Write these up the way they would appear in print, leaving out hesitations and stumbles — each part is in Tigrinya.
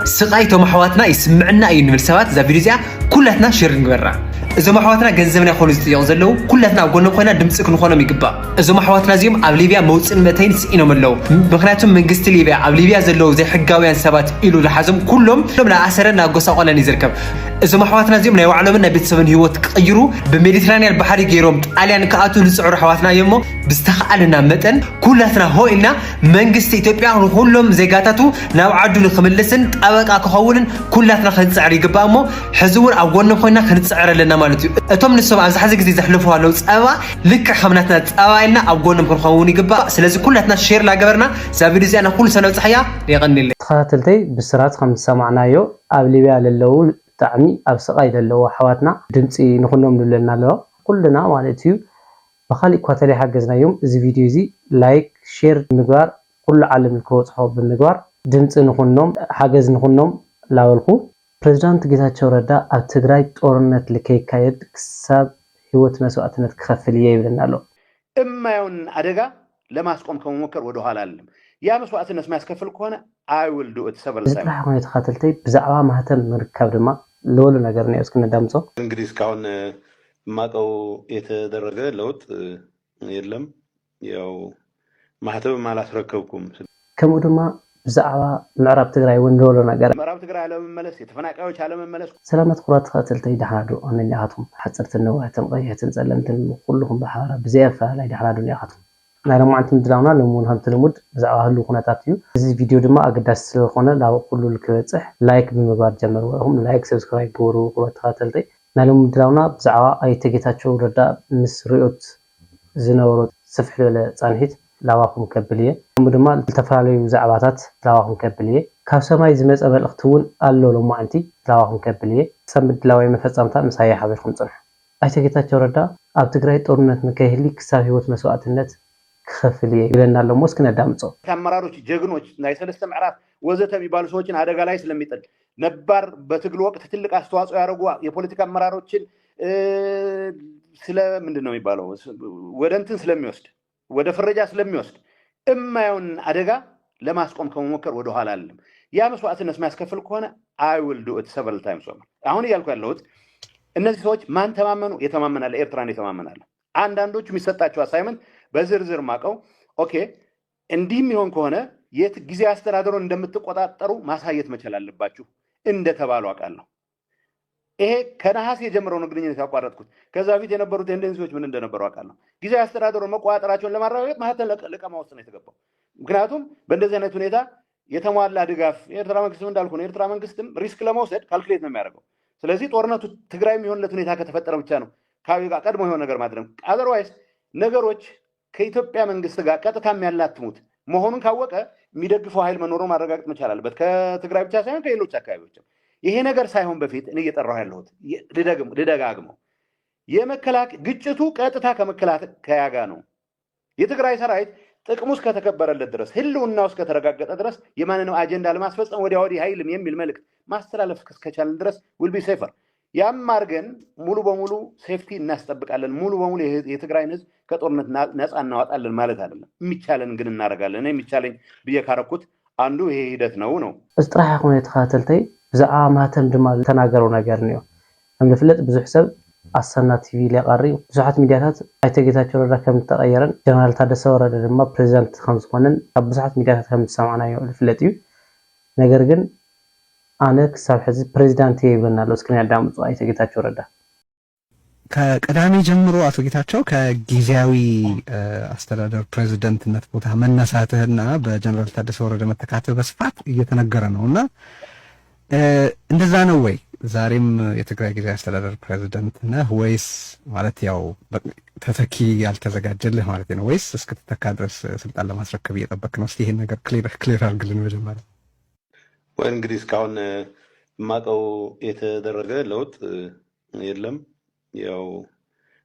سقايتو محواتنا يسمعنا أي نمر سوات زابيريزيا كلتنا شيرنج برا إذا محواتنا جنزمنا خالص يغزلوا كلتنا وقولنا خونا دمسك نخونا ميقبا إذا محواتنا زيهم على ليبيا موت متين سئينهم اللو بخناتهم من قست ليبيا على ليبيا زلوا زي حقاويان سبات إلو لحزم كلهم لا أسرنا قصة ولا نزركب إذا محواتنا زيهم لا يعلمنا بيتسبن هيوت قيروا بميديترانيا البحر جيروم علينا كأتو نسعر حواتنا يمو بستخقلنا متن كلتنا هو إلنا من قست إثيوبيا كلهم زي قاتاتو ناو عدو نخملسن أبقى كخولن كلتنا خنسعر يقبامو حزور أو قلنا خوينا خنسعر لنا مالتي أتوم نسوا عز حزق زي زحلفوها لو تسأوا لك خمناتنا تسأوا إلنا أو قلنا بنخوني قبا سلازي كلتنا شير لا قبرنا سابيري زي أنا كل سنة وتحيا يغني لي تخاتلتي بسرات خمس سمعنايو أب ليبيا للو تعمي أب سقاي للو حواتنا دمسي نخونهم لنا لو كلنا مالتيو بخالي كواتلي حجزنا يوم زي فيديو زي لايك شير مقدار كل عالم الكوت حب بالمقدار دمسي نخونهم حجز نخونهم لاولخو بريزيدنت ጌታቸው ረዳ ኣብ ትግራይ ጦርነት ለከይካየድ ክሳብ ህይወት መስዋዕትነት ክኸፍል ይብለናል እማዩን አደጋ ለማስቆም ከመሞከር ወደ ኋላ አይደለም ያ መስዋዕትነት ማስከፈል ከሆነ I will do it several times ዝራህ ሆነ ተኻተልተይ ብዛዕባ ማህተም ምርካብ ድማ ለወሉ ነገር ነው እስክንዳምጾ እንግዲህ እስካሁን ማቀው የተደረገ ለውጥ የለም ያው ማህተም አላስረከብኩም ከሙ ድማ ብዛዕባ ምዕራብ ትግራይ ወንዶሎ ነገር ምዕራብ ትግራይ አለመመለስ የተፈናቃዮች አለመመለስ ሰላማት ኩራት ተኻተልተይ ዳሃዱ አንኛቱም ሓጽርትን ነዋህትን ቀይሕትን ጸለምትን ኩልኩም በሓራ ብዘይርፋ ላይ ዳሃዱ ያኻቱም ናይሎም አንተ ምድላውና ለሙን ሀምት ልሙድ ብዛዕባ ህሉ ኩነታት እዩ እዚ ቪዲዮ ድማ አገዳስ ስለኾነ ላው ኩሉ ልክበጽሕ ላይክ ብምግባር ጀመርኩም ላይክ ሰብስክራይብ ግብሩ ኩራት ተኻተልተይ ናይሎም ምድላውና ብዛዕባ አይተጌታቸው ረዳ ምስ ሪኦት ዝነበሩ ስፍሕ ለለ ጻንሒት ላዋኹም ከብልየ ድማ ተፈላለዩ ዛዕባታት ላዋኹም ከብልየ ካብ ሰማይ ዝመጸ መልእኽቲ እውን ኣሎ ሎማዓንቲ ላዋኹም ከብልየ ሰምድ ላዋይ መፈጸምታ ምሳይ ሓበርኩም ጽንሑ አይተጌታቸው ረዳ ኣብ ትግራይ ጦርነት ንከይህሊ ክሳብ ህይወት መስዋዕትነት ክኸፍል ይብለናል ሞስ ክነዳምጾ ተመራሮች ጀግኖች ናይ ሰለስተ ምዕራፍ ወዘተ የሚባሉ ሰዎችን አደጋ ላይ ስለሚጥል ነባር በትግል ወቅት ትልቅ አስተዋጽኦ ያደረጉ የፖለቲካ አመራሮችን ስለ ምንድነው የሚባለው ወደ እንትን ስለሚወስድ ወደ ፍረጃ ስለሚወስድ እማዩን አደጋ ለማስቆም ከመሞከር ወደ ኋላ አይደለም ያ መስዋዕትነት ማስከፈል ከሆነ I will do it several times አሁን ያልኩ ያለሁት እነዚህ ሰዎች ማን ተማመኑ የተማመናለ ኤርትራን የተማመናለ አንዳንዶቹ የሚሰጣቸው አሳይመንት በዝርዝር ማቀው ኦኬ እንዲህም ይሆን ከሆነ የት ጊዜ አስተዳደሩን እንደምትቆጣጠሩ ማሳየት መቻል አለባችሁ እንደተባሉ አቃለሁ ይሄ ከነሐሴ የጀመረው ነው ግንኙነት ያቋረጥኩት ከዛ ፊት የነበሩ ቴንደንሲዎች ምን እንደነበሩ አቃለሁ ጊዜ አስተዳደሩን መቆጣጠራቸውን ለማረጋገጥ ማህተም ለቀማ ውስጥ ነው የተገባው ምክንያቱም በእንደዚህ አይነት ሁኔታ የተሟላ ድጋፍ የኤርትራ መንግስትም እንዳልኩ ነው ኤርትራ መንግስትም ሪስክ ለመውሰድ ካልኩሌት ነው የሚያደርገው ስለዚህ ጦርነቱ ትግራይ የሚሆንለት ሁኔታ ከተፈጠረ ብቻ ነው ካቢጋ ቀድሞ ይሆን ነገር ማድረግ አዘርዋይስ ነገሮች ከኢትዮጵያ መንግስት ጋር ቀጥታም ያላትሙት መሆኑን ካወቀ የሚደግፈው ኃይል መኖሩን ማረጋገጥ መቻል አለበት ከትግራይ ብቻ ሳይሆን ከሌሎች አካባቢዎችም ይሄ ነገር ሳይሆን በፊት እኔ እየጠራሁ ያለሁት ልደጋግመው የመከላከያ ግጭቱ ቀጥታ ከመከላከያ ጋር ነው የትግራይ ሰራዊት ጥቅሙ እስከተከበረለት ድረስ ህልውናው እስከተረጋገጠ ድረስ የማንንም አጀንዳ ለማስፈጸም ወዲያ ወዲህ ኃይልም የሚል መልእክት ማስተላለፍ እስከቻለን ድረስ will be safer ያም አርገን ሙሉ በሙሉ ሴፍቲ እናስጠብቃለን ሙሉ በሙሉ የትግራይን ህዝብ ከጦርነት ነፃ እናወጣለን ማለት አይደለም የሚቻለን ግን እናረጋለን እኔ የሚቻለኝ በየካረኩት አንዱ ይሄ ሂደት ነው እስጥራህ ሆነ ተኻተልተይ ብዛዕባ ማህተም ድማ ተናገረው ነገር ነው ከምንፍለጥ ብዙሕ ሰብ አሰና ቲቪ ላይ ቀሪ ብዙሓት ሚዲያታት አይተጌታቸው ረዳ ከም ተቀየረን ጀነራል ታደሰ ወረደ ድማ ፕሬዝዳንት ከም ዝኾነን ኣብ ብዙሓት ሚዲያታት ከም ተሰማዕናዮ ልፍለጥ እዩ ነገር ግን አነ ክሳብ ሕዚ ፕሬዝዳንት ይብለናል እስከ ያዳምጡ አይተጌታቸው ረዳ ከቀዳሚ ጀምሮ አቶ ጌታቸው ከጊዜያዊ አስተዳደር ፕሬዝዳንትነት ቦታ መነሳትህና በጀነራል ታደሰ ወረደ መተካተህ በስፋት እየተነገረ ነውና እንደዛ ነው ወይ ዛሬም የትግራይ ጊዜያዊ አስተዳደር ፕሬዝዳንት ነህ ወይስ ማለት ያው ተተኪ ያልተዘጋጀልህ ማለት ነው ወይስ እስክትተካ ድረስ ስልጣን ለማስረከብ እየጠበቅክ ነው እስቲ ይሄን ነገር ክሊር አድርግልን መጀመሪያ ወይ እንግዲህ እስካሁን ማቀው የተደረገ ለውጥ የለም ያው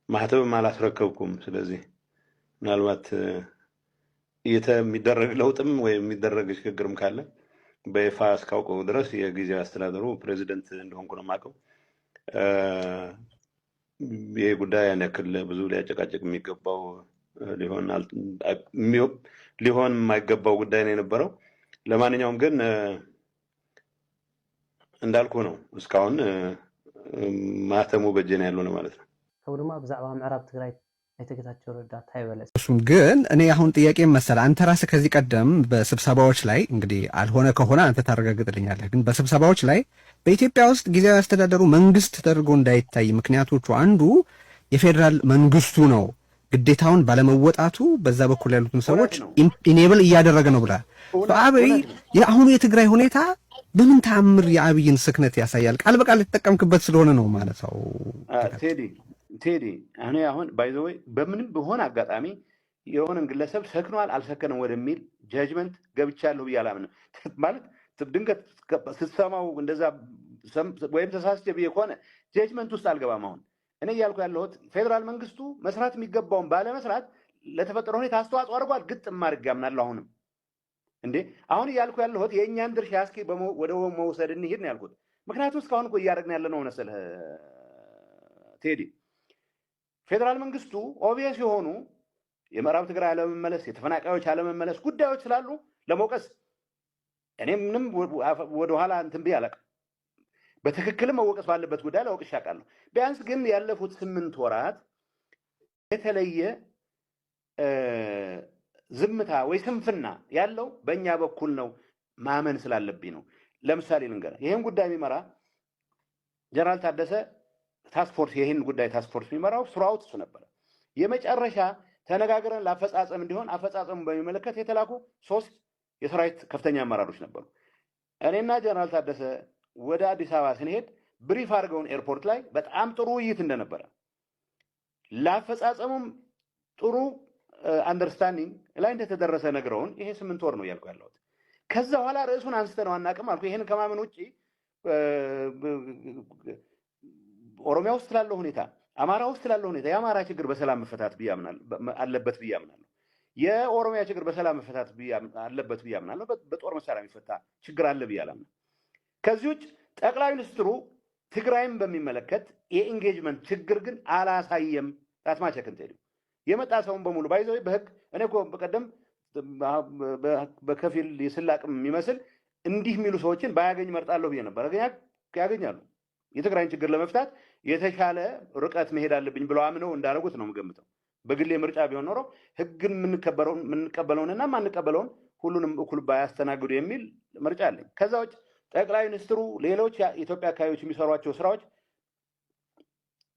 ማህተም አላስረከብኩም ስለዚህ ምናልባት የሚደረግ ለውጥም ወይ የሚደረግ ሽግግርም ካለ በይፋ እስካውቀው ድረስ የጊዜያዊ አስተዳደሩ ፕሬዝዳንት እንደሆንኩ ነው ማቀው ይሄ ጉዳይ ያን ያክል ብዙ ሊያጨቃጭቅ የሚገባው ሊሆን የማይገባው ጉዳይ ነው የነበረው ለማንኛውም ግን እንዳልኩ ነው። እስካሁን ማተሙ በጀን ያለው ነው ማለት ነው። ከውድማ ብዛዕባ ምዕራብ ትግራይ አይተገታቸው ረዳ ታይበለስ እሱም ግን እኔ አሁን ጥያቄ መሰለ አንተ ራስህ ከዚህ ቀደም በስብሰባዎች ላይ እንግዲህ አልሆነ ከሆነ አንተ ታረጋግጥልኛለህ፣ ግን በስብሰባዎች ላይ በኢትዮጵያ ውስጥ ጊዜያዊ አስተዳደሩ መንግስት ተደርጎ እንዳይታይ ምክንያቶቹ አንዱ የፌዴራል መንግስቱ ነው ግዴታውን ባለመወጣቱ በዛ በኩል ያሉትን ሰዎች ኢኔብል እያደረገ ነው ብላ በአብይ የአሁኑ የትግራይ ሁኔታ በምን ተአምር የአብይን ስክነት ያሳያል? ቃል በቃል የተጠቀምክበት ስለሆነ ነው ማለት ነው። ቴዲ አሁን ባይ ዘ ወይ በምንም በሆነ አጋጣሚ የሆነን ግለሰብ ሰክኗል አልሰከነም ወደሚል ጃጅመንት ገብቻለሁ ብዬ አላምንም። ማለት ድንገት ስትሰማው እንደዛ ወይም ተሳስቼ ብዬ ከሆነ ጃጅመንት ውስጥ አልገባም። አሁን እኔ እያልኩ ያለሁት ፌዴራል መንግስቱ መስራት የሚገባውን ባለመስራት ለተፈጠረ ሁኔታ አስተዋጽኦ አድርጓል። ግጥም አድርጌ አምናለሁ። አሁንም እንዴ አሁን እያልኩ ያለሁት የእኛን ድርሻ እስኪ ወደ መውሰድ እንሂድ ነው ያልኩት። ምክንያቱም እስካሁን እኮ እያደረግን ያለ ነው መሰለህ ቴዲ። ፌዴራል መንግስቱ ኦብቪየስ የሆኑ የምዕራብ ትግራይ አለመመለስ፣ የተፈናቃዮች አለመመለስ ጉዳዮች ስላሉ ለመውቀስ እኔ ምንም ወደኋላ እንትን ብዬ አላውቅም። በትክክልም መወቀስ ባለበት ጉዳይ ለወቅሽ አውቃለሁ። ቢያንስ ግን ያለፉት 8 ወራት የተለየ ዝምታ ወይ ስንፍና ያለው በእኛ በኩል ነው ማመን ስላለብኝ ነው። ለምሳሌ ልንገርህ፣ ይህን ጉዳይ የሚመራ ጀነራል ታደሰ ታስክፎርስ ይህን ጉዳይ ታስክፎርስ የሚመራው ስራውት እሱ ነበረ። የመጨረሻ ተነጋግረን ለአፈጻጸም እንዲሆን አፈጻጸሙን በሚመለከት የተላኩ 3 የሰራዊት ከፍተኛ አመራሮች ነበሩ። እኔና ጀነራል ታደሰ ወደ አዲስ አበባ ስንሄድ ብሪፍ አድርገውን ኤርፖርት ላይ በጣም ጥሩ ውይይት እንደነበረ ለአፈጻጸሙም ጥሩ አንደርስታንዲንግ ላይ እንደተደረሰ ነግረውን ይሄ 8 ወር ነው እያልኩ ያለሁት። ከዛ በኋላ ርዕሱን አንስተነው አናውቅም አልኩ። ይሄን ከማመን ውጭ ኦሮሚያ ውስጥ ስላለው ሁኔታ፣ አማራ ውስጥ ስላለው ሁኔታ የአማራ ችግር በሰላም መፈታት አለበት ብዬ አምናለሁ። የኦሮሚያ ችግር በሰላም መፈታት አለበት ብዬ አምናለሁ። በጦር መሳሪያ የሚፈታ ችግር አለ ብዬ አላምንም። ከዚህ ውጭ ጠቅላይ ሚኒስትሩ ትግራይም በሚመለከት የኢንጌጅመንት ችግር ግን አላሳየም። ታትማቸክን ቴዲ የመጣ ሰውን በሙሉ ባይዘው በህግ እኔ እኮ በቀደም በከፊል የስላቅም የሚመስል እንዲህ የሚሉ ሰዎችን ባያገኝ መርጣለሁ ብዬ ነበር። ያገኛሉ። የትግራይን ችግር ለመፍታት የተሻለ ርቀት መሄድ አለብኝ ብለው አምነው እንዳደረጉት ነው የምገምተው። በግሌ ምርጫ ቢሆን ኖሮ ህግን የምንቀበለውንና ማንቀበለውን ሁሉንም እኩል ባያስተናግዱ የሚል ምርጫ አለኝ። ከዛ ውጭ ጠቅላይ ሚኒስትሩ ሌሎች የኢትዮጵያ አካባቢዎች የሚሰሯቸው ስራዎች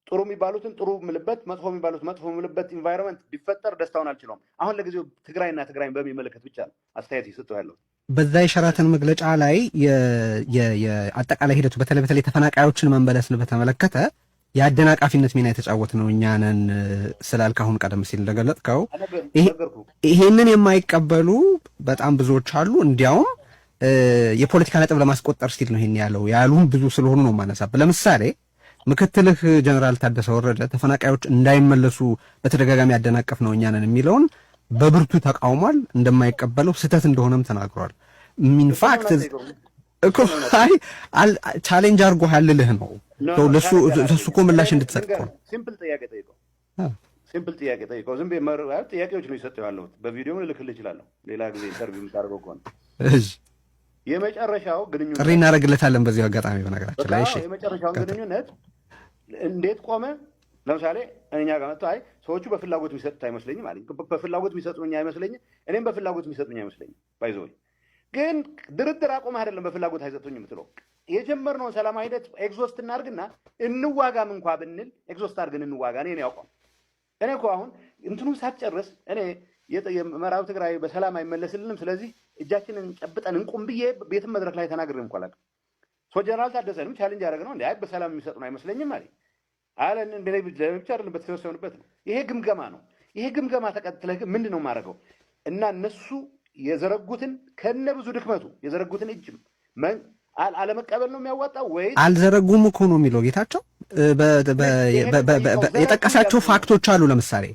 ጥሩ የሚባሉትን ጥሩ ምልበት፣ መጥፎ የሚባሉት መጥፎ ምልበት ኢንቫይሮንመንት ቢፈጠር ደስታውን አልችለውም። አሁን ለጊዜው ትግራይና ትግራይን በሚመለከት ብቻ ነው አስተያየት ይሰጠው ያለው። በዛ የሸራተን መግለጫ ላይ የአጠቃላይ ሂደቱ በተለይ ተፈናቃዮችን መመለስን በተመለከተ የአደናቃፊነት ሚና የተጫወት ነው እኛ ነን ስላልክ አሁን ቀደም ሲል እንደገለጥከው ይሄንን የማይቀበሉ በጣም ብዙዎች አሉ። እንዲያውም የፖለቲካ ነጥብ ለማስቆጠር ሲል ነው ይሄን ያሉም ብዙ ስለሆኑ ነው ማነሳብ። ለምሳሌ ምክትልህ ጀነራል ታደሰ ወረደ ተፈናቃዮች እንዳይመለሱ በተደጋጋሚ ያደናቀፍ ነው እኛ ነን የሚለውን በብርቱ ተቃውሟል። እንደማይቀበለው ስህተት እንደሆነም ተናግሯል። ኢንፋክት እኮ ቻሌንጅ አድርጎ ያልልህ ነው ለሱ እኮ ምላሽ እንድትሰጥ ነው። ሲምፕል ጥያቄ ጠይቀው። ዝም ብዬ ጥያቄዎች ነው ይሰጠው ያለሁት። በቪዲዮ ልልክልህ እችላለሁ ሌላ ጊዜ ኢንተርቪው የምታደርገው ከሆነ። እሺ የመጨረሻው ግንኙነት ጥሪ እናደርግለታለን በዚህ አጋጣሚ። በነገራችን ላይ እሺ የመጨረሻውን ግንኙነት እንዴት ቆመ? ለምሳሌ እኛ ጋር መጥቶ አይ ሰዎቹ በፍላጎት የሚሰጡት አይመስለኝም አለኝ። በፍላጎት የሚሰጡኝ አይመስለኝም፣ እኔም በፍላጎት የሚሰጡኝ አይመስለኝም። ባይዘው ግን ድርድር አቆም አይደለም በፍላጎት አይሰጡኝ የምትለው የጀመርነውን ሰላማዊ ሂደት ኤግዞስት እናድርግና እንዋጋም እንኳ ብንል ኤግዞስት አድርገን እንዋጋ። እኔ ነው ያውቀው። እኔ እኮ አሁን እንትኑን ሳትጨርስ እኔ የምዕራብ ትግራይ በሰላም አይመለስልንም፣ ስለዚህ እጃችንን ጨብጠን እንቁም ብዬ ቤትም መድረክ ላይ ተናግሬ እንኳ አላውቅም። ጀነራል ታደሰንም ቻሌንጅ ያደረግ ነው እንደ አይ በሰላም የሚሰጡን አይመስለኝም አለኝ። አለን እንደ ብቻ አይደለም በተሰበሰብንበት ነው። ይሄ ግምገማ ነው። ይሄ ግምገማ ተቀጥለህ ግን ምንድን ነው የማደርገው? እና እነሱ የዘረጉትን ከነ ብዙ ድክመቱ የዘረጉትን እጅ አለመቀበል ነው የሚያዋጣው ወይ? አልዘረጉም እኮ ነው የሚለው ጌታቸው። የጠቀሳቸው ፋክቶች አሉ። ለምሳሌ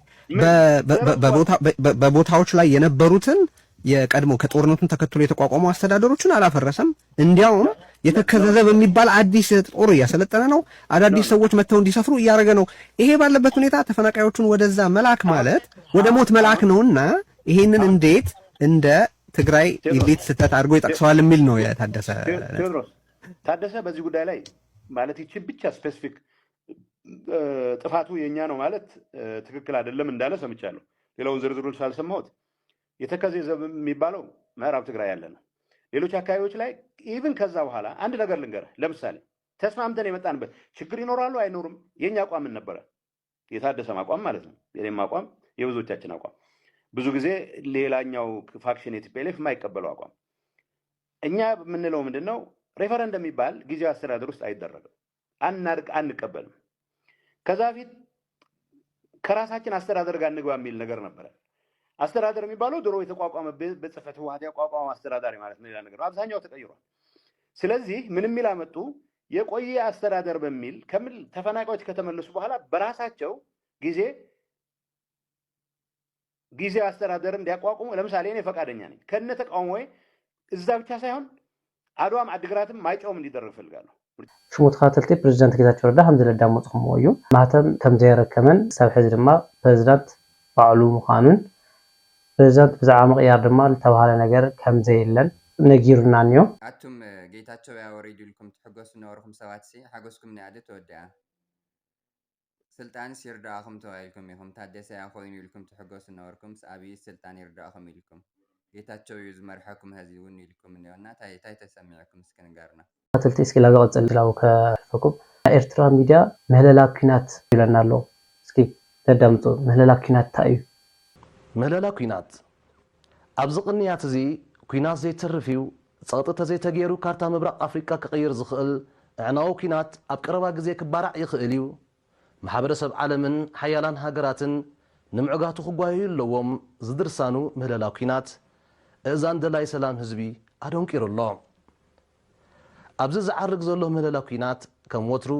በቦታዎች ላይ የነበሩትን የቀድሞ ከጦርነቱን ተከትሎ የተቋቋሙ አስተዳደሮችን አላፈረሰም። እንዲያውም የተከዘዘ በሚባል አዲስ ጦር እያሰለጠነ ነው። አዳዲስ ሰዎች መጥተው እንዲሰፍሩ እያደረገ ነው። ይሄ ባለበት ሁኔታ ተፈናቃዮቹን ወደዛ መላክ ማለት ወደ ሞት መላክ ነውና ይሄንን እንዴት እንደ ትግራይ ኢሊት ስህተት አድርጎ ይጠቅሰዋል የሚል ነው የታደሰ። ታደሰ በዚህ ጉዳይ ላይ ማለት ይችን ብቻ ስፔሲፊክ ጥፋቱ የኛ ነው ማለት ትክክል አይደለም እንዳለ ሰምቻለሁ። ሌላውን ዝርዝሩን ሳልሰማሁት የተከዜ ዘብ የሚባለው ምዕራብ ትግራይ ያለ ነው። ሌሎች አካባቢዎች ላይ ኢቭን ከዛ በኋላ አንድ ነገር ልንገርህ። ለምሳሌ ተስማምተን የመጣንበት ችግር ይኖራሉ አይኖርም፣ የኛ አቋም ምን ነበረ? የታደሰም አቋም ማለት ነው፣ የኔም አቋም፣ የብዙዎቻችን አቋም፣ ብዙ ጊዜ ሌላኛው ፋክሽን የቲፒኤልኤፍ የማይቀበለው አቋም። እኛ የምንለው ምንድነው? ሬፈረንደም የሚባል ጊዜያዊ አስተዳደር ውስጥ አይደረግም፣ አንቀበልም። ከዛ ፊት ከራሳችን አስተዳደር ጋር እንግባ የሚል ነገር ነበረ። አስተዳደር የሚባለው ድሮ የተቋቋመ በጽፈት ህወሓት ያቋቋመ አስተዳዳሪ ማለት ነው። ሌላ ነገር አብዛኛው ተቀይሯል። ስለዚህ ምንም የሚል አመጡ የቆየ አስተዳደር በሚል ከምን ተፈናቃዮች ከተመለሱ በኋላ በራሳቸው ጊዜ አስተዳደር እንዲያቋቁሙ ለምሳሌ እኔ ፈቃደኛ ነኝ ከነ ተቃውሞ እዛ ብቻ ሳይሆን አድዋም አድግራትም ማይጨውም እንዲደረግ ፈልጋለሁ። ሽሙ ተኸታተልቲ ፕሬዚዳንት ጌታቸው ረዳ ከም ዝለዳመፅኹምዎ እዩ ማህተም ከም ዘይረከመን ሰብ ሕዚ ድማ ፕሬዚዳንት ባዕሉ ምዃኑን ፕሬዚዳንት ብዛዕባ ምቕያር ድማ ዝተባሃለ ነገር ከም ዘየለን ነጊሩና እንዮ። ኣቱም ጌታቸው ያወሪዱ ኢልኩም ትሕገሱ ነበርኩም ሰባት ሲ ሓገስኩም ንያደ ተወዲኣ ስልጣን ይርዳእኹም ተባሂልኩም ኢኹም ታደሰ ኮይኑ ኢልኩም ትሕገሱ ነበርኩም ኣብይ ስልጣን ይርዳእኹም ኢልኩም ጌታቸው እዩ ዝመርሐኩም ህዝቢ እውን ኢልኩም እንዮና እንታይ ተሰሚዕኩም እስኪ ንገርና። ተኸታተልቲ እስኪ ላገቐፅል ላው ከፈኩም ኤርትራ ሚድያ ምህለላ ኩናት ይብለና ኣሎ። እስኪ ተዳምጡ። ምህለላ ኩናት እንታይ እዩ? ምህለላ ኩናት ኣብዚ ቅንያት እዚ ኩናት ዘይትርፍ እዩ ፀቕጢ ዘይተገይሩ ካርታ ምብራቕ ኣፍሪቃ ክቕይር ዝኽእል ዕናዊ ኩናት ኣብ ቀረባ ግዜ ክባራዕ ይኽእል እዩ። ማሕበረሰብ ዓለምን ሓያላን ሃገራትን ንምዕጋቱ ክጓዩ ኣለዎም ዝድርሳኑ ምህለላ ኩናት እዛን ደላይ ሰላም ህዝቢ ኣደንቂሩ ኣሎ። ኣብዚ ዝዓርግ ዘሎ ምህለላ ኩናት ከም ወትሩ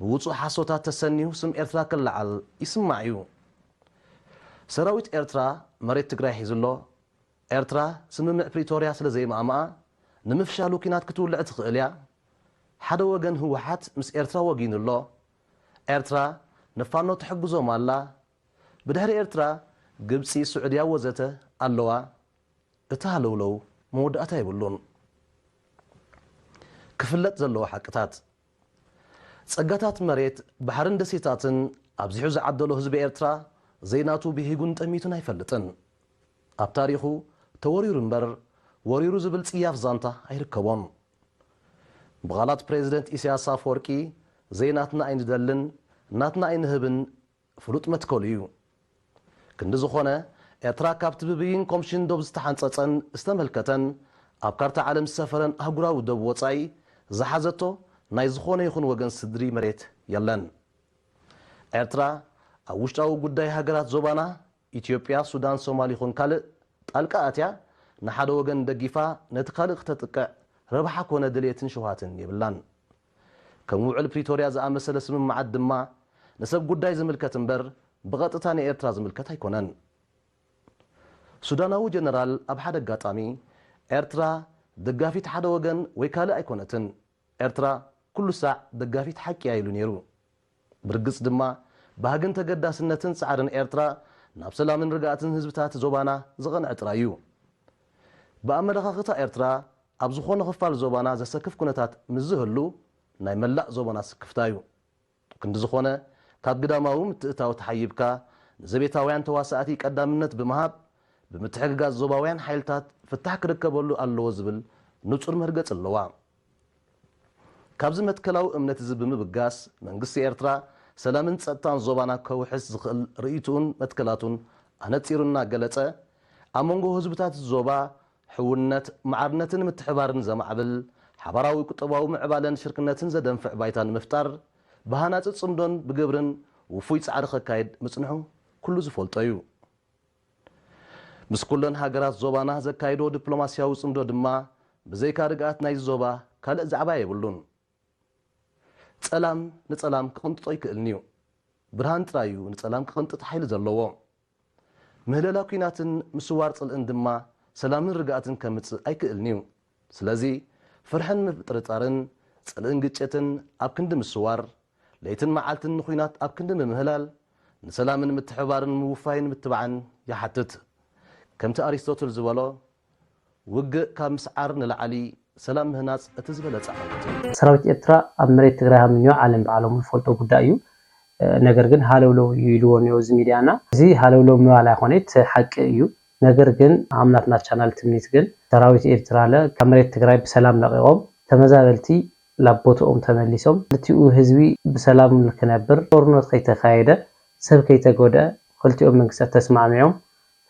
ብውፁእ ሓሶታት ተሰኒሁ ስም ኤርትራ ክለዓል ይስማዕ እዩ። ሰራዊት ኤርትራ መሬት ትግራይ ሒዙሎ ኤርትራ ስምምዕ ፕሪቶርያ ስለ ዘይማእማኣ ንምፍሻሉ ኩናት ክትውልዕ ትኽእል እያ። ሓደ ወገን ህወሓት ምስ ኤርትራ ወጊኑ ኣሎ። ኤርትራ ንፋኖ ትሕግዞም ኣላ። ብድሕሪ ኤርትራ ግብፂ፣ ስዑድያ ወዘተ ኣለዋ። እቲ ሃለውለው መወዳእታ ይብሉን። ክፍለጥ ዘለዎ ሓቅታት ፀጋታት መሬት ባሕርን ደሴታትን ኣብዚሑ ዝዓደሎ ህዝቢ ኤርትራ ዘይናቱ ብሂጉን ጠሚቱን ኣይፈልጥን። ኣብ ታሪኹ ተወሪሩ እምበር ወሪሩ ዝብል ፅያፍ ዛንታ ኣይርከቦን። ብቓላት ፕሬዚደንት ኢሳያስ ኣፈወርቂ ዘይናትና ኣይንደልን ናትና ኣይንህብን ፍሉጥ መትከሉ እዩ። ክንዲ ዝኾነ ኤርትራ ካብቲ ብብይን ኮምሽን ዶብ ዝተሓንፀፀን ዝተመልከተን ኣብ ካርታ ዓለም ዝሰፈረን ኣህጉራዊ ዶብ ወፃኢ ዝሓዘቶ ናይ ዝኾነ ይኹን ወገን ስድሪ መሬት የለን። ኤርትራ ኣብ ውሽጣዊ ጉዳይ ሃገራት ዞባና ኢትዮጵያ፣ ሱዳን፣ ሶማሊ ይኹን ካልእ ጣልቃ ኣትያ ንሓደ ወገን ደጊፋ ነቲ ካልእ ክተጥቅዕ ረብሓ ኮነ ድልየትን ሽውሃትን የብላን። ከም ውዕል ፕሪቶርያ ዝኣመሰለ ስምምዓት ድማ ንሰብ ጉዳይ ዝምልከት እምበር ብቐጥታ ንኤርትራ ዝምልከት ኣይኮነን። ሱዳናዊ ጀነራል ኣብ ሓደ ኣጋጣሚ ኤርትራ ደጋፊት ሓደ ወገን ወይ ካልእ ኣይኮነትን፣ ኤርትራ ኩሉ ሳዕ ደጋፊት ሓቂ ኢሉ ነይሩ። ብርግፅ ድማ ባህግን ተገዳስነትን ፃዕርን ኤርትራ ናብ ሰላምን ርግኣትን ህዝብታት ዞባና ዝቐንዐ ጥራይ እዩ። ብኣመለኻኽታ ኤርትራ ኣብ ዝኾነ ክፋል ዞባና ዘሰክፍ ኩነታት ምዝህሉ ናይ መላእ ዞባና ስክፍታ እዩ። ክንዲ ዝኾነ ካብ ግዳማዊ ምትእታው ተሓይብካ ንዘቤታውያን ተዋሳእቲ ቀዳምነት ብምሃብ ብምትሕግጋዝ ዞባውያን ሓይልታት ፍታሕ ክርከበሉ ኣለዎ ዝብል ንጹር መርገጽ ኣለዋ። ካብዚ መትከላዊ እምነት እዚ ብምብጋስ መንግስቲ ኤርትራ ሰላምን ፀጥታን ዞባና ከውሕስ ዝኽእል ርእይቱን መትከላቱን ኣነፂሩና ገለጸ። ኣብ መንጎ ህዝብታት ዞባ ሕውነት ማዕርነትን ምትሕባርን ዘማዕብል ሓበራዊ ቁጠባዊ ምዕባለን ሽርክነትን ዘደንፍዕ ባይታ ንምፍጣር ብሃናፂ ጽምዶን ብግብርን ውፉይ ፃዕሪ ከካይድ ምጽንሑ ኩሉ ዝፈልጦ እዩ። ምስ ኩለን ሃገራት ዞባና ዘካይዶ ዲፕሎማስያዊ ጽምዶ ድማ ብዘይካ ርግኣት ናይ ዞባ ካልእ ዛዕባ የብሉን። ፀላም ንፀላም ክቕንጥጦ ይክእልኒ እዩ። ብርሃን ጥራዩ ንፀላም ክቕንጥጥ ሓይሊ ዘለዎ። ምህለላ ኩናትን ምስዋር ጽልእን ድማ ሰላምን ርግኣትን ከምፅእ ኣይክእልኒ እዩ። ስለዚ ፍርሕን ምጥርጣርን ጽልእን ግጭትን ኣብ ክንዲ ምስዋር ለይትን መዓልትን ንኩናት ኣብ ክንዲ ምምህላል ንሰላምን ምትሕባርን ምውፋይን ምትባዕን ይሓትት። ከምቲ ኣሪስቶትል ዝበሎ ውግእ ካብ ምስዓር ንላዕሊ ሰላም ምህናጽ እትዝበለጸ ዓመት ሰራዊት ኤርትራ ኣብ መሬት ትግራይ ሃምንዮ ዓለም በዓሎም ዝፈልጦ ጉዳይ እዩ ነገር ግን ሃለውለው ይልዎ ነው እዚ ሚዲያና እዚ ሃለውለው ምባላ ይኾነት ሓቂ እዩ ነገር ግን አምናትና ቻናል ትምኒት ግን ሰራዊት ኤርትራ ለ ከመሬት ትግራይ በሰላም ለቀቆም ተመዛበልቲ ላቦቶም ተመሊሶም ለቲኡ ህዝቢ በሰላም ልክነብር ጦርነት ከይተካየደ ሰብ ከይተጎደ ክልቲኦም መንግስታት ተስማዕሚዖም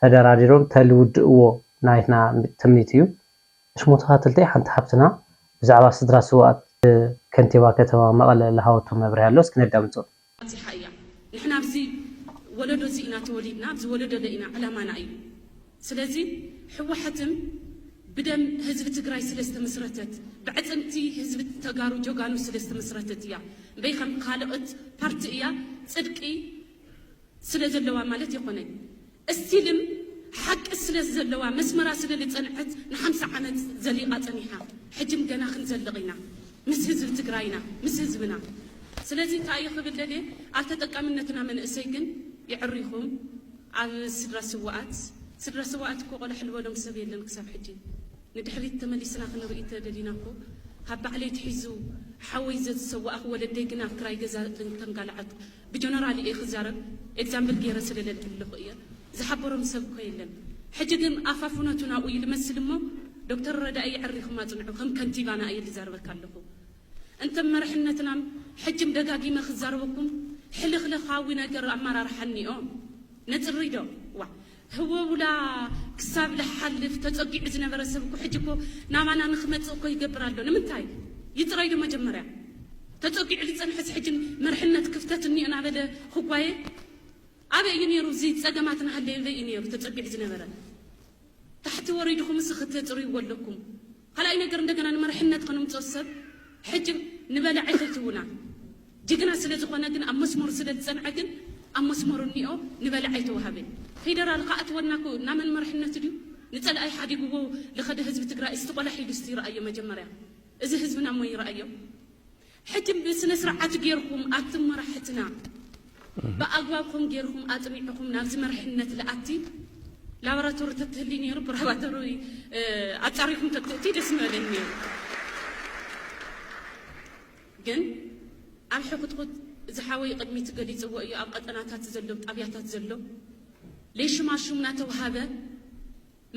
ተደራዲሮም ተልውድእዎ ናይትና ትምኒት እዩ ሽሞታተልተይ ሓንቲ ሓብትና ብዛዕባ ስድራ ስዋት ከንቲባ ከተማ መቐለ ለሃወቱ መብርህ ያለው እስክነዳምጾ ንሕና ብዚ ወለዶ ዚና ተወሊድና ብዚ ወለዶ ለኢና ዓላማና እዩ ስለዚ ሕወሓትም بدم حزب تجري سلست مسرتت بعتمتي حزب تجارو جوجانو سلست مسرتت يا بيخم خالقت بارتيا صدقي سلازلوا مالت يقوني استلم حق سلازلوا مسمرا سلل تصنعت ن5 عامت زليقه طنيحه حجم جنا خنزلقينا مس حزب تجرينا مس حزبنا سلازي تايخ بالله التطقمنتنا من اسيكن يعريهم على سدرا سوات كوقل حلولهم سبيل لهم كسب حجي ندحريت تمليسنا خنرئي تدليناكو هب علي تحيزو حويزت سواء ولدي قنا كراي جزا تنقلعت بجنرالي اي خزارب اكزامبل غير سلل اللقيه زحبرهم سبكو يلن حجدم افافونتنا ويلمسلمو دكتور رداي يعريكم ما صنعوا هم كنتيبانا اي اللي زاربك كالكو انتم مرحنتنا حجم دقاقي ما خزاربكم حلخلخاوي نجر امارا رحنيو نتريدو هو ولا كساب لحلف تتوقع إذن برسبكو حجكو نامانا نخمتكو يقبرالو نمنتاي يترايدو مجمريا تتوقع اللي تنحس حجن مرحنة كفتتني أنا بدا خقواي أبي ينيرو زيد سقماتنا هاللي ذي ينيرو تتوقع إذن برا تحت وريدكم مسخة تري ولكم هلا أين قرن دقنا مرحنة قنوم توسب حجم نبالع عيتونا جيقنا سلة قنا قنا أمسمر سلة سنعقن أمسمر النيو نبالع عيتوهابين فيدرال قاعت وناكو نامن مرحنة ديو نتسأل أي حد يقول لخد حزب تقرأ استقبل حيد يستير أيه مجمرة إذا حزبنا ما يرأيه حجم بسنا سرعة غيركم أتم مرحتنا بأقوالكم غيركم أتميعكم نفس مرحنة لأتي لا ورا تورت تهليني رب روا تروي أتعرفكم تكتي اسمه لني جن أم حكت قد زحاوي قدمي تقولي زوجي أبقى أنا تزلو أبيات تزلو ليش ما شومنا توهابه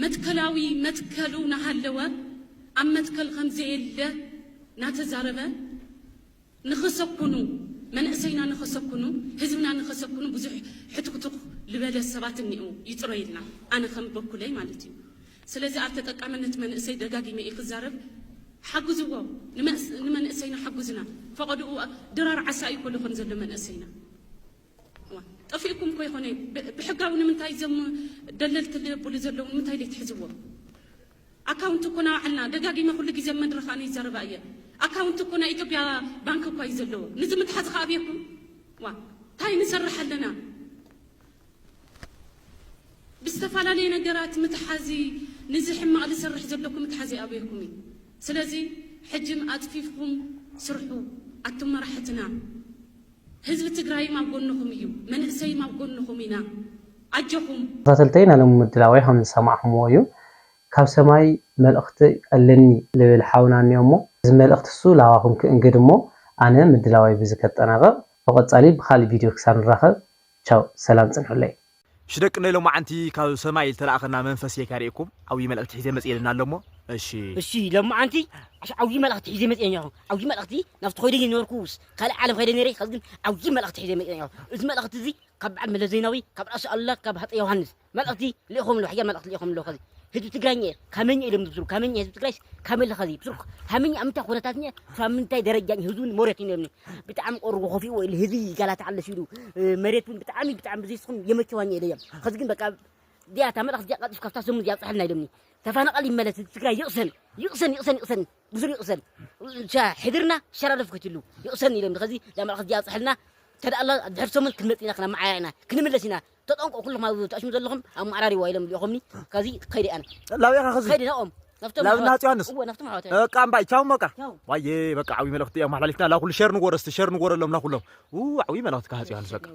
متكلاوي متكلونا هاللوا أم متكل خمزة إلا ناتزاربه نخسقكنو من أسينا نخسقكنو حزبنا نخسقكنو بزح حتقطق لبلا السبات النيو يتريدنا أنا خم بكلي مالتي سلازي أرتدك أمنت من أسي دقاقي ما يخزارب حجزوا لمن أسينا حجزنا فقدوا درار عساي كل خنزل لمن أسينا طفيكم كوي هوني بحقاو من تايزم دللت البوليس لو من تاي تحزبوا اكاونت كنا عنا دقاقي ما كل جزء مدرخاني زربايه اكاونت كنا ايثيوبيا بانك كوي زلو نزم تحزخ ابيكم وا تاي نسرح لنا باستفالالي نجرات متحازي نزح ما لسرح زلكم متحازي ابيكم سلازي حجم اطفيفكم سرحوا اتم راحتنا حزب تجري ما بقولنكم يو من أسي ما بقولنكم هنا أجهم راتلتين على مدلاوي هم نسمعهم ويو كاب سماي ملأخت اللني للحاونا نيومو زي ملأخت السو لواهم كإنقدمو أنا مدلاوي بزكت أنا غا فقط صليب خالي فيديو كسان الرخب تشاو سلام تنحو لي شدقنا لو ما أنتي كاب سماي تلاقنا منفس يكاريكم أو يملأخت حزي مسئلنا لمو الشي لما أنتي أوجي ملأخت حزي مسئلنا أوجي ملأختي نفط خيري نوركوس خلي عالم خيري نري خلقن أوجي ملأخت حزي مسئلنا إذا ملأخت زي كاب عم لزيناوي كاب أسأل الله كاب حتى يوحنس ملأختي ليهم لو حاجة ملأخت ليهم لو خذي هدو تجرانية كمين إلى مدرسو كمين هدو تجريس كمين لخذي بسرق همين أمتا خلاتني فمنتي درجة هدون مورتين مني بتعم أورو خفي والهذي قالت على شنو مريتون بتعم بزيسهم يمكواني ليا خذين بقى دي أتعمل أخذ قد إفكار سمو دي أصحنا يلمني تفانا قال لي ملأت تجري يقسن بزر يقسن شا حضرنا شرف كتلو يقسن يلمني خذي لما أخذ دي أصحنا ترى الله دحرسهم كلمتنا خنا معانا كنملسنا تطنق كل ما تأشمد لهم أم عراري وايلم بيخمني كذي خيري أنا لا يا خذي خيري نقوم لا ناتي أنس هو نفتح معه كم باي كم مكا وايه بقى عوي ملأختي أم حلالتنا لا كل شهر نقول لهم لا كلهم عوي ملأختك هذي أنس بقى